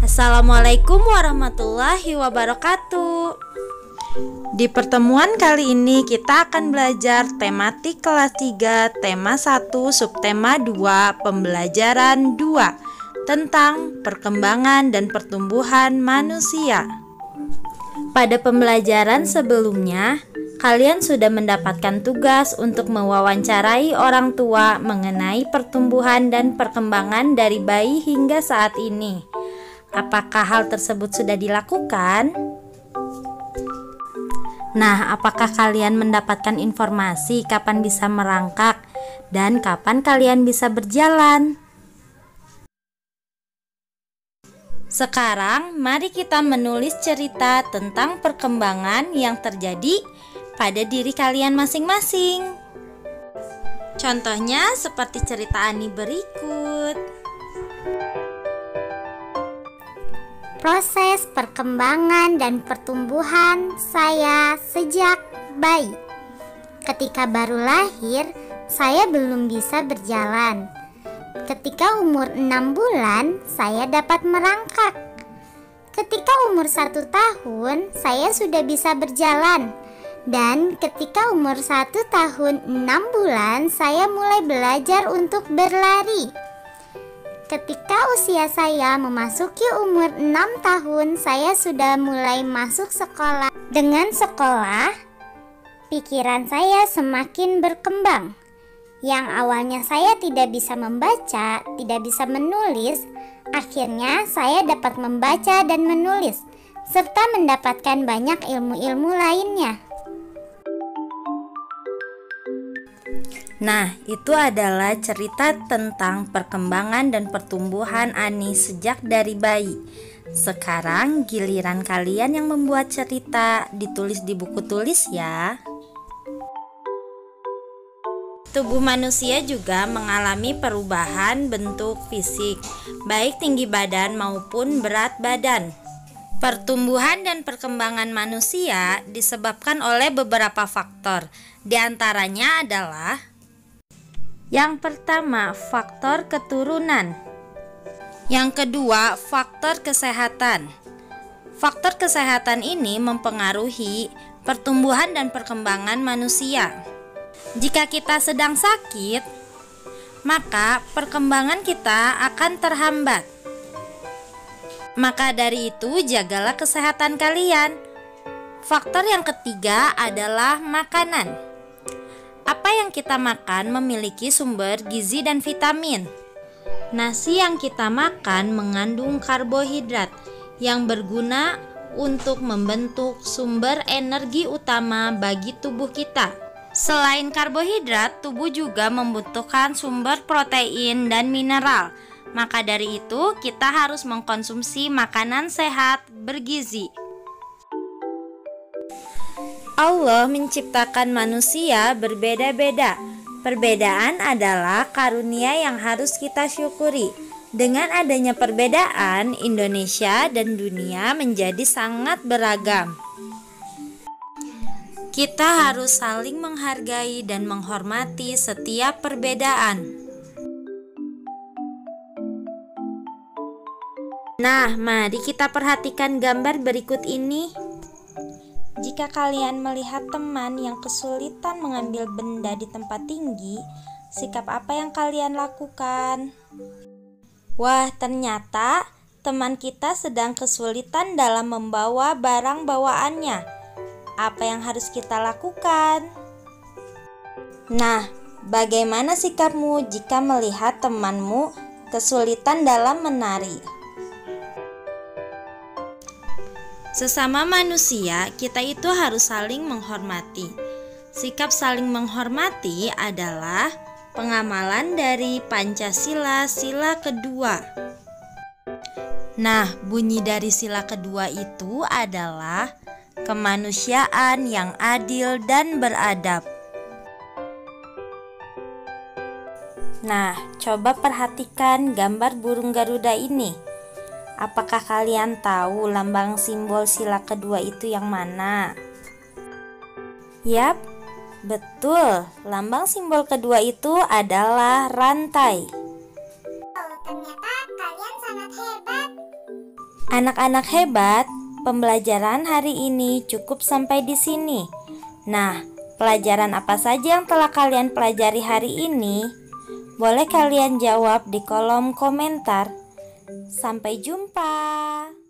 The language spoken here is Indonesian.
Assalamualaikum warahmatullahi wabarakatuh. Di pertemuan kali ini kita akan belajar tematik kelas 3, tema 1, subtema 2, pembelajaran 2 tentang perkembangan dan pertumbuhan manusia. Pada pembelajaran sebelumnya, kalian sudah mendapatkan tugas untuk mewawancarai orang tua mengenai pertumbuhan dan perkembangan dari bayi hingga saat ini. Apakah hal tersebut sudah dilakukan? Nah, apakah kalian mendapatkan informasi kapan bisa merangkak dan kapan kalian bisa berjalan? Sekarang, mari kita menulis cerita tentang perkembangan yang terjadi pada diri kalian masing-masing. Contohnya seperti cerita Ani berikut. Proses perkembangan dan pertumbuhan saya sejak bayi. Ketika baru lahir, saya belum bisa berjalan. Ketika umur 6 bulan, saya dapat merangkak. Ketika umur 1 tahun, saya sudah bisa berjalan. Dan ketika umur 1 tahun 6 bulan, saya mulai belajar untuk berlari. Ketika usia saya memasuki umur 6 tahun, saya sudah mulai masuk sekolah. Dengan sekolah, pikiran saya semakin berkembang. Yang awalnya saya tidak bisa membaca, tidak bisa menulis, akhirnya saya dapat membaca dan menulis, serta mendapatkan banyak ilmu-ilmu lainnya. Nah, itu adalah cerita tentang perkembangan dan pertumbuhan Ani sejak dari bayi. Sekarang giliran kalian yang membuat cerita, ditulis di buku tulis ya. Tubuh manusia juga mengalami perubahan bentuk fisik, baik tinggi badan maupun berat badan. Pertumbuhan dan perkembangan manusia disebabkan oleh beberapa faktor. Di antaranya adalah: yang pertama, faktor keturunan. Yang kedua, faktor kesehatan. Faktor kesehatan ini mempengaruhi pertumbuhan dan perkembangan manusia. Jika kita sedang sakit, maka perkembangan kita akan terhambat. Maka dari itu, jagalah kesehatan kalian. Faktor yang ketiga adalah makanan. Apa yang kita makan memiliki sumber gizi dan vitamin. Nasi yang kita makan mengandung karbohidrat yang berguna untuk membentuk sumber energi utama bagi tubuh kita. Selain karbohidrat, tubuh juga membutuhkan sumber protein dan mineral. Maka dari itu, kita harus mengkonsumsi makanan sehat bergizi. Allah menciptakan manusia berbeda-beda. Perbedaan adalah karunia yang harus kita syukuri. Dengan adanya perbedaan, Indonesia dan dunia menjadi sangat beragam. Kita harus saling menghargai dan menghormati setiap perbedaan. Nah, mari kita perhatikan gambar berikut ini. Jika kalian melihat teman yang kesulitan mengambil benda di tempat tinggi, sikap apa yang kalian lakukan? Wah, ternyata teman kita sedang kesulitan dalam membawa barang bawaannya. Apa yang harus kita lakukan? Nah, bagaimana sikapmu jika melihat temanmu kesulitan dalam menari? Sesama manusia, kita itu harus saling menghormati. Sikap saling menghormati adalah pengamalan dari Pancasila sila kedua. Nah, bunyi dari sila kedua itu adalah kemanusiaan yang adil dan beradab. Nah, coba perhatikan gambar burung Garuda ini. Apakah kalian tahu lambang simbol sila kedua itu yang mana? Yap, betul. Lambang simbol kedua itu adalah rantai. Oh, ternyata kalian Anak-anak hebat, pembelajaran hari ini cukup sampai di sini. Nah, pelajaran apa saja yang telah kalian pelajari hari ini? Boleh kalian jawab di kolom komentar. Sampai jumpa.